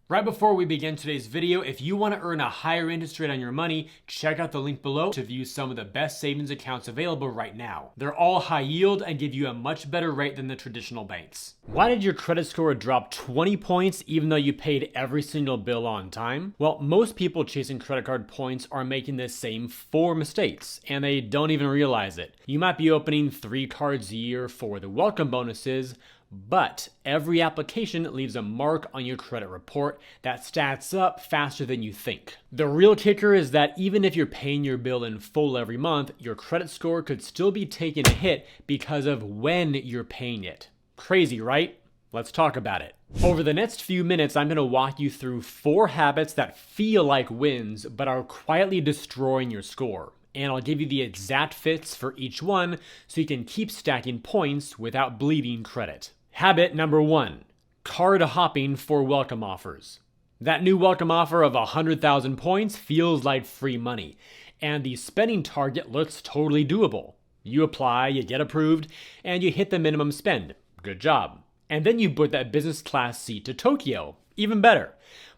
Right before we begin today's video, if you want to earn a higher interest rate on your money, check out the link below to view some of the best savings accounts available right now. They're all high yield and give you a much better rate than the traditional banks. Why did your credit score drop 20 points even though you paid every single bill on time? Well, most people chasing credit card points are making the same 4 mistakes, and they don't even realize it. You might be opening 3 cards a year for the welcome bonuses, but every application leaves a mark on your credit report that stacks up faster than you think. The real kicker is that even if you're paying your bill in full every month, your credit score could still be taking a hit because of when you're paying it. Crazy, right? Let's talk about it. Over the next few minutes, I'm going to walk you through 4 habits that feel like wins but are quietly destroying your score. And I'll give you the exact fits for each one so you can keep stacking points without bleeding credit. Habit number 1, card hopping for welcome offers. That new welcome offer of 100,000 points feels like free money, and the spending target looks totally doable. You apply, you get approved, and you hit the minimum spend. Good job. And then you book that business class seat to Tokyo. Even better.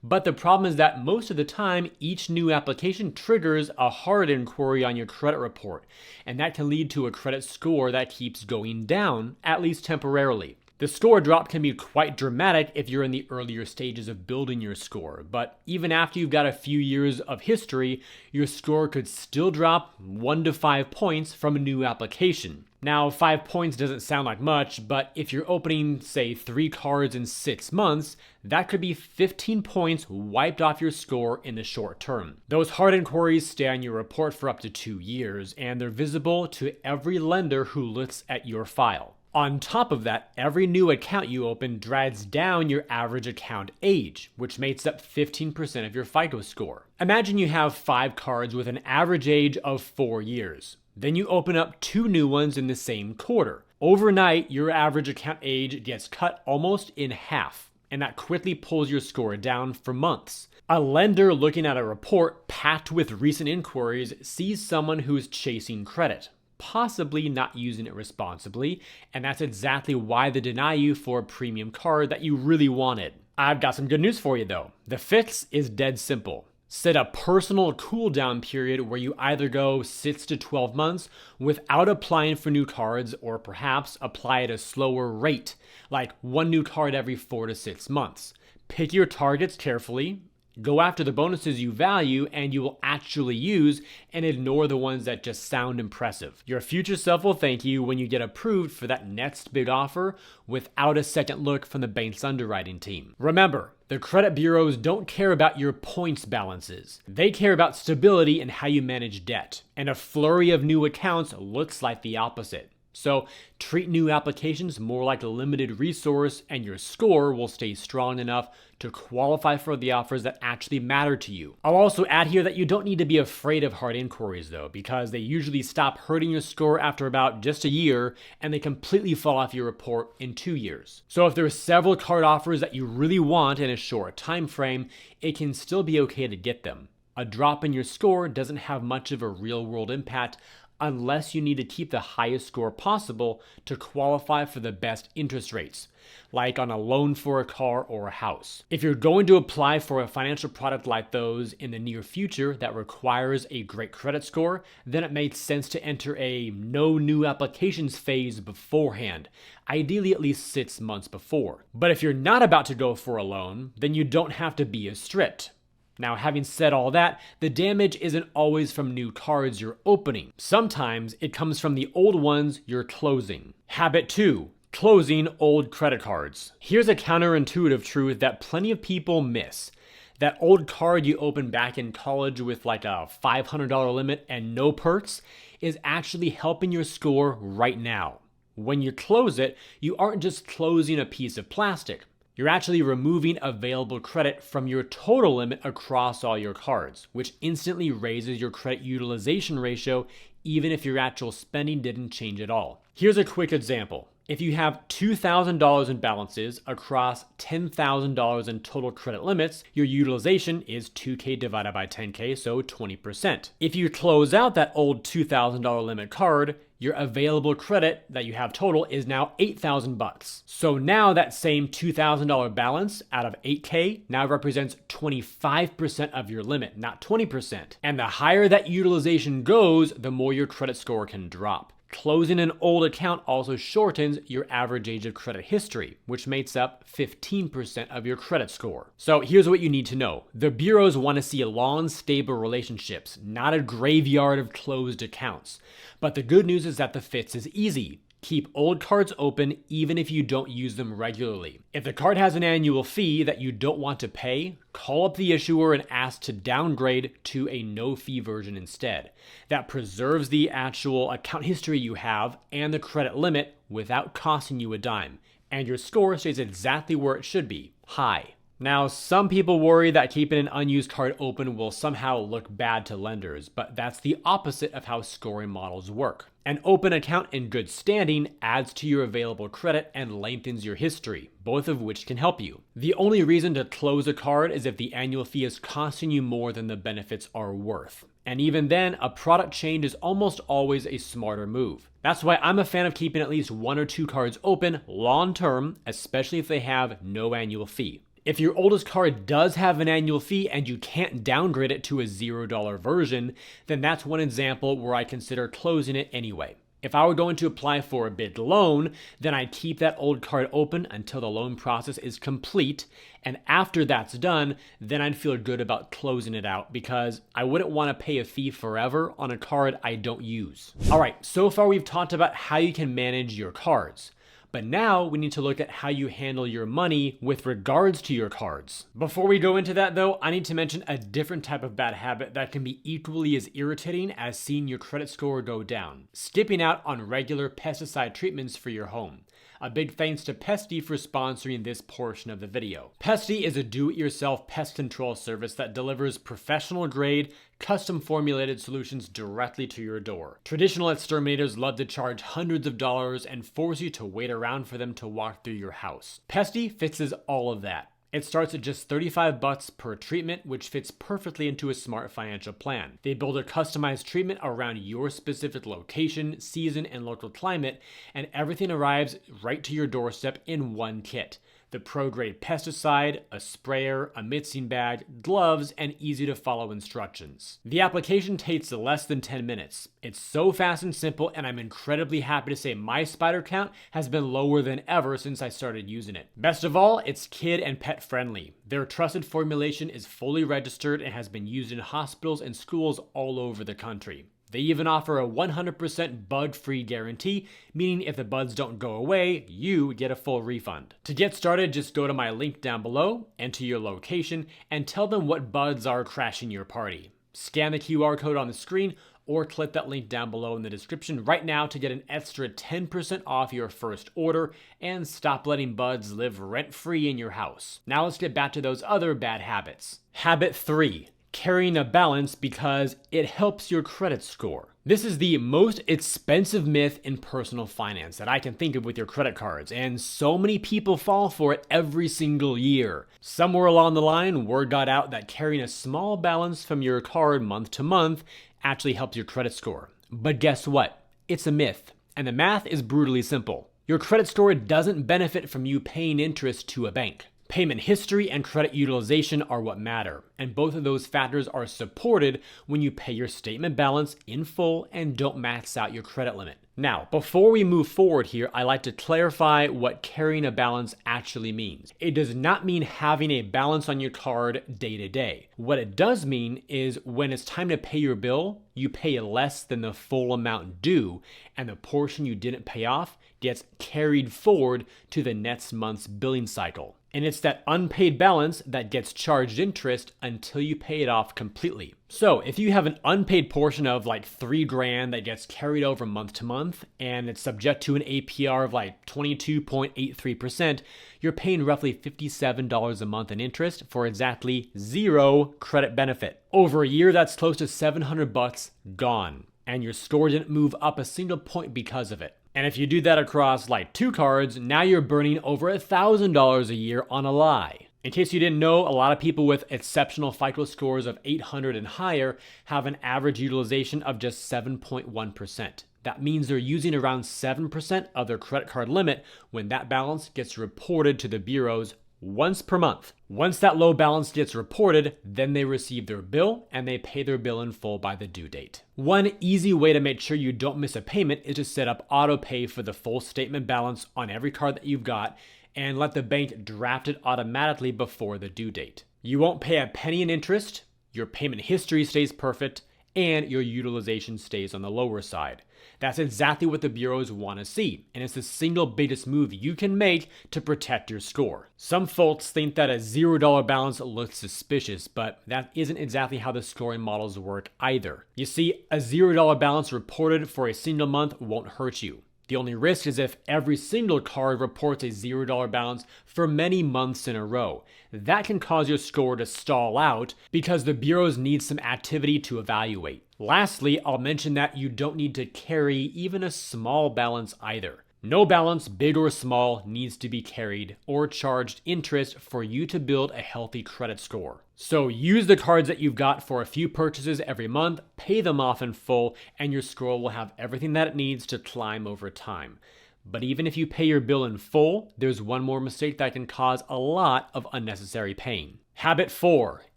But the problem is that most of the time, each new application triggers a hard inquiry on your credit report, and that can lead to a credit score that keeps going down, at least temporarily. The score drop can be quite dramatic if you're in the earlier stages of building your score, but even after you've got a few years of history, your score could still drop 1 to 5 points from a new application. Now, 5 points doesn't sound like much, but if you're opening, say, 3 cards in 6 months, that could be 15 points wiped off your score in the short term. Those hard inquiries stay on your report for up to 2 years, and they're visible to every lender who looks at your file. On top of that, every new account you open drags down your average account age, which makes up 15% of your FICO score. Imagine you have 5 cards with an average age of 4 years. Then you open up 2 new ones in the same quarter. Overnight, your average account age gets cut almost in half, and that quickly pulls your score down for months. A lender looking at a report packed with recent inquiries sees someone who's chasing credit, possibly not using it responsibly, and that's exactly why they deny you for a premium card that you really wanted. I've got some good news for you though. The fix is dead simple. Set a personal cooldown period where you either go 6 to 12 months without applying for new cards, or perhaps apply at a slower rate, like 1 new card every 4 to 6 months. Pick your targets carefully. Go after the bonuses you value and you will actually use, and ignore the ones that just sound impressive. Your future self will thank you when you get approved for that next big offer without a second look from the bank's underwriting team. Remember, the credit bureaus don't care about your points balances. They care about stability and how you manage debt. And a flurry of new accounts looks like the opposite. So treat new applications more like a limited resource, and your score will stay strong enough to qualify for the offers that actually matter to you. I'll also add here that you don't need to be afraid of hard inquiries though, because they usually stop hurting your score after about just a year, and they completely fall off your report in 2 years. So if there are several card offers that you really want in a short time frame, it can still be okay to get them. A drop in your score doesn't have much of a real-world impact unless you need to keep the highest score possible to qualify for the best interest rates, like on a loan for a car or a house. If you're going to apply for a financial product like those in the near future that requires a great credit score, then it makes sense to enter a no new applications phase beforehand, ideally at least 6 months before. But if you're not about to go for a loan, then you don't have to be as strict. Now, having said all that, the damage isn't always from new cards you're opening. Sometimes it comes from the old ones you're closing. Habit 2, closing old credit cards. Here's a counterintuitive truth that plenty of people miss. That old card you opened back in college with like a $500 limit and no perks is actually helping your score right now. When you close it, you aren't just closing a piece of plastic. You're actually removing available credit from your total limit across all your cards, which instantly raises your credit utilization ratio even if your actual spending didn't change at all. Here's a quick example. If you have $2,000 in balances across $10,000 in total credit limits, your utilization is 2K divided by 10K, so 20%. If you close out that old $2,000 limit card, your available credit that you have total is now $8,000. So now that same $2,000 balance out of 8K now represents 25% of your limit, not 20%. And the higher that utilization goes, the more your credit score can drop. Closing an old account also shortens your average age of credit history, which makes up 15% of your credit score. So here's what you need to know. The bureaus want to see long, stable relationships, not a graveyard of closed accounts. But the good news is that the fix is easy. Keep old cards open even if you don't use them regularly. If the card has an annual fee that you don't want to pay, call up the issuer and ask to downgrade to a no-fee version instead. That preserves the actual account history you have and the credit limit without costing you a dime. And your score stays exactly where it should be, high. Now, some people worry that keeping an unused card open will somehow look bad to lenders, but that's the opposite of how scoring models work. An open account in good standing adds to your available credit and lengthens your history, both of which can help you. The only reason to close a card is if the annual fee is costing you more than the benefits are worth. And even then, a product change is almost always a smarter move. That's why I'm a fan of keeping at least 1 or 2 cards open long term, especially if they have no annual fee. If your oldest card does have an annual fee and you can't downgrade it to a $0 version, then that's one example where I consider closing it anyway. If I were going to apply for a big loan, then I'd keep that old card open until the loan process is complete, and after that's done, then I'd feel good about closing it out because I wouldn't want to pay a fee forever on a card I don't use. All right, so far we've talked about how you can manage your cards. But now we need to look at how you handle your money with regards to your cards. Before we go into that though, I need to mention a different type of bad habit that can be equally as irritating as seeing your credit score go down: skipping out on regular pesticide treatments for your home. A big thanks to Pesty for sponsoring this portion of the video. Pesty is a do-it-yourself pest control service that delivers professional-grade, custom-formulated solutions directly to your door. Traditional exterminators love to charge hundreds of dollars and force you to wait around for them to walk through your house. Pesty fixes all of that. It starts at just $35 per treatment, which fits perfectly into a smart financial plan. They build a customized treatment around your specific location, season, and local climate, and everything arrives right to your doorstep in one kit. The pro-grade pesticide, a sprayer, a mixing bag, gloves, and easy-to-follow instructions. The application takes less than 10 minutes. It's so fast and simple, and I'm incredibly happy to say my spider count has been lower than ever since I started using it. Best of all, it's kid and pet friendly. Their trusted formulation is fully registered and has been used in hospitals and schools all over the country. They even offer a 100% bug-free guarantee, meaning if the bugs don't go away, you get a full refund. To get started, just go to my link down below, enter your location, and tell them what bugs are crashing your party. Scan the QR code on the screen or click that link down below in the description right now to get an extra 10% off your first order and stop letting bugs live rent-free in your house. Now let's get back to those other bad habits. Habit 3. Carrying a balance because it helps your credit score. This is the most expensive myth in personal finance that I can think of with your credit cards, and so many people fall for it every single year. Somewhere along the line, word got out that carrying a small balance from your card month to month actually helps your credit score. But guess what? It's a myth, and the math is brutally simple. Your credit score doesn't benefit from you paying interest to a bank. Payment history and credit utilization are what matter, and both of those factors are supported when you pay your statement balance in full and don't max out your credit limit. Now, before we move forward here, I like to clarify what carrying a balance actually means. It does not mean having a balance on your card day to day. What it does mean is when it's time to pay your bill, you pay less than the full amount due, and the portion you didn't pay off gets carried forward to the next month's billing cycle. And it's that unpaid balance that gets charged interest until you pay it off completely. So if you have an unpaid portion of like $3,000 that gets carried over month to month, and it's subject to an APR of like 22.83%, you're paying roughly $57 a month in interest for exactly zero credit benefit. Over a year, that's close to $700 gone, and your score didn't move up a single point because of it. And if you do that across like 2 cards, now you're burning over $1,000 a year on a lie. In case you didn't know, a lot of people with exceptional FICO scores of 800 and higher have an average utilization of just 7.1%. That means they're using around 7% of their credit card limit when that balance gets reported to the bureaus once per month. Once that low balance gets reported, then they receive their bill and they pay their bill in full by the due date. One easy way to make sure you don't miss a payment is to set up auto pay for the full statement balance on every card that you've got and let the bank draft it automatically before the due date. You won't pay a penny in interest, your payment history stays perfect, and your utilization stays on the lower side. That's exactly what the bureaus want to see, and it's the single biggest move you can make to protect your score. Some folks think that a $0 balance looks suspicious, but that isn't exactly how the scoring models work either. You see, a $0 balance reported for a single month won't hurt you. The only risk is if every single card reports a $0 balance for many months in a row. That can cause your score to stall out because the bureaus need some activity to evaluate. Lastly, I'll mention that you don't need to carry even a small balance either. No balance, big or small, needs to be carried or charged interest for you to build a healthy credit score. So use the cards that you've got for a few purchases every month, pay them off in full, and your score will have everything that it needs to climb over time. But even if you pay your bill in full, there's one more mistake that can cause a lot of unnecessary pain. Habit 4,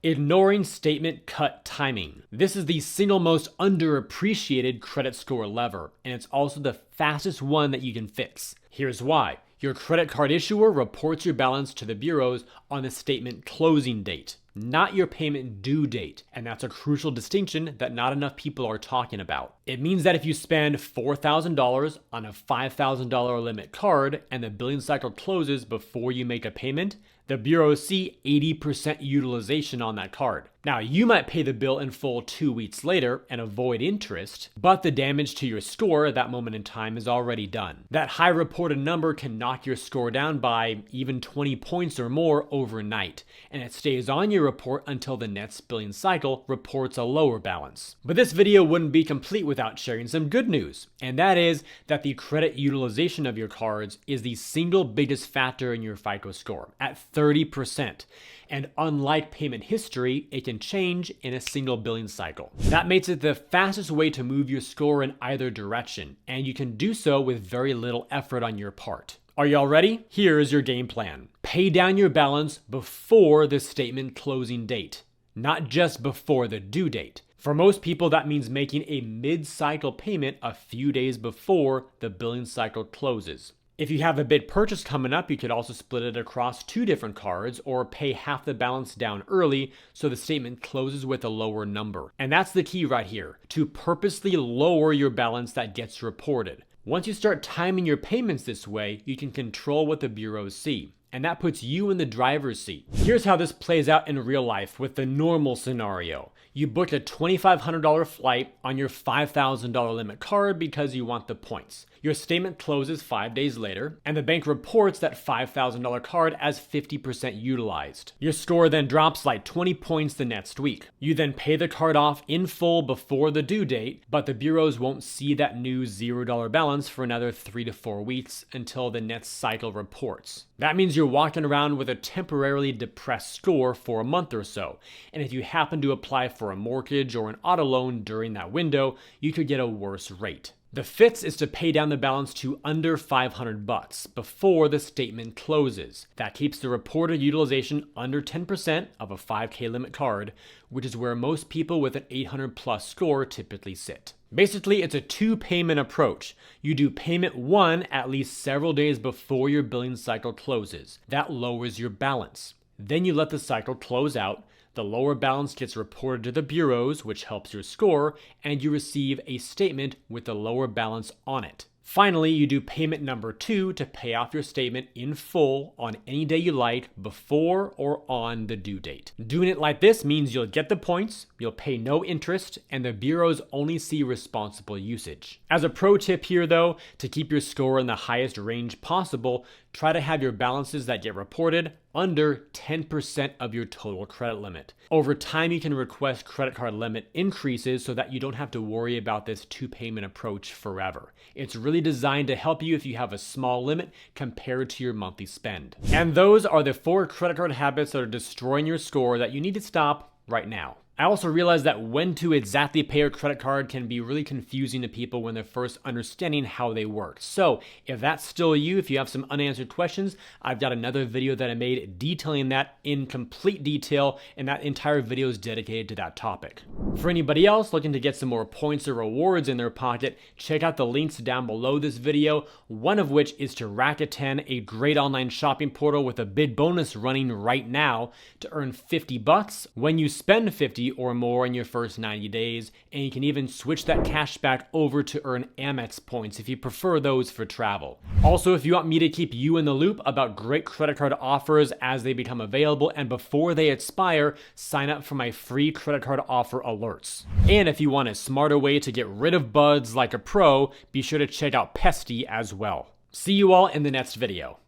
ignoring statement cut timing. This is the single most underappreciated credit score lever, and it's also the fastest one that you can fix. Here's why. Your credit card issuer reports your balance to the bureaus on the statement closing date, not your payment due date. And that's a crucial distinction that not enough people are talking about. It means that if you spend $4,000 on a $5,000 limit card and the billing cycle closes before you make a payment, the bureaus see 80% utilization on that card. Now, you might pay the bill in full 2 weeks later and avoid interest, but the damage to your score at that moment in time is already done. That high reported number can knock your score down by even 20 points or more overnight, and it stays on your report until the next billing cycle reports a lower balance. But this video wouldn't be complete without sharing some good news, and that is that the credit utilization of your cards is the single biggest factor in your FICO score at 30%. And unlike payment history, it can change in a single billing cycle. That makes it the fastest way to move your score in either direction, and you can do so with very little effort on your part. Are you all ready? Here is your game plan. Pay down your balance before the statement closing date, not just before the due date. For most people, that means making a mid-cycle payment a few days before the billing cycle closes. If you have a big purchase coming up, you could also split it across 2 different cards or pay half the balance down early so the statement closes with a lower number. And that's the key right here, to purposely lower your balance that gets reported. Once you start timing your payments this way, you can control what the bureaus see. And that puts you in the driver's seat. Here's how this plays out in real life with the normal scenario. You booked a $2,500 flight on your $5,000 limit card because you want the points. Your statement closes 5 days later, and the bank reports that $5,000 card as 50% utilized. Your score then drops like 20 points the next week. You then pay the card off in full before the due date, but the bureaus won't see that new $0 balance for another 3 to 4 weeks until the next cycle reports. That means you're walking around with a temporarily depressed score for a month or so, and if you happen to apply for a mortgage or an auto loan during that window, you could get a worse rate. The fix is to pay down the balance to under $500 before the statement closes. That keeps the reported utilization under 10% of a 5K limit card, which is where most people with an 800 plus score typically sit. Basically, it's a 2-payment approach. You do payment 1 at least several days before your billing cycle closes. That lowers your balance. Then you let the cycle close out. The lower balance gets reported to the bureaus, which helps your score, and you receive a statement with the lower balance on it. Finally, you do payment number 2 to pay off your statement in full on any day you like before or on the due date. Doing it like this means you'll get the points, you'll pay no interest, and the bureaus only see responsible usage. As a pro tip here though, to keep your score in the highest range possible, try to have your balances that get reported under 10% of your total credit limit. Over time, you can request credit card limit increases so that you don't have to worry about this 2-payment approach forever. It's really designed to help you if you have a small limit compared to your monthly spend. And those are the 4 credit card habits that are destroying your score that you need to stop right now. I also realized that when to exactly pay your credit card can be really confusing to people when they're first understanding how they work. So if that's still you, if you have some unanswered questions, I've got another video that I made detailing that in complete detail, and that entire video is dedicated to that topic. For anybody else looking to get some more points or rewards in their pocket, check out the links down below this video, one of which is to Rakuten, a great online shopping portal with a bid bonus running right now to earn $50 when you spend $50 or more in your first 90 days, and you can even switch that cash back over to earn Amex points if you prefer those for travel. Also, if you want me to keep you in the loop about great credit card offers as they become available and before they expire, sign up for my free credit card offer alerts. And if you want a smarter way to get rid of buds like a pro, be sure to check out Pesty as well. See you all in the next video.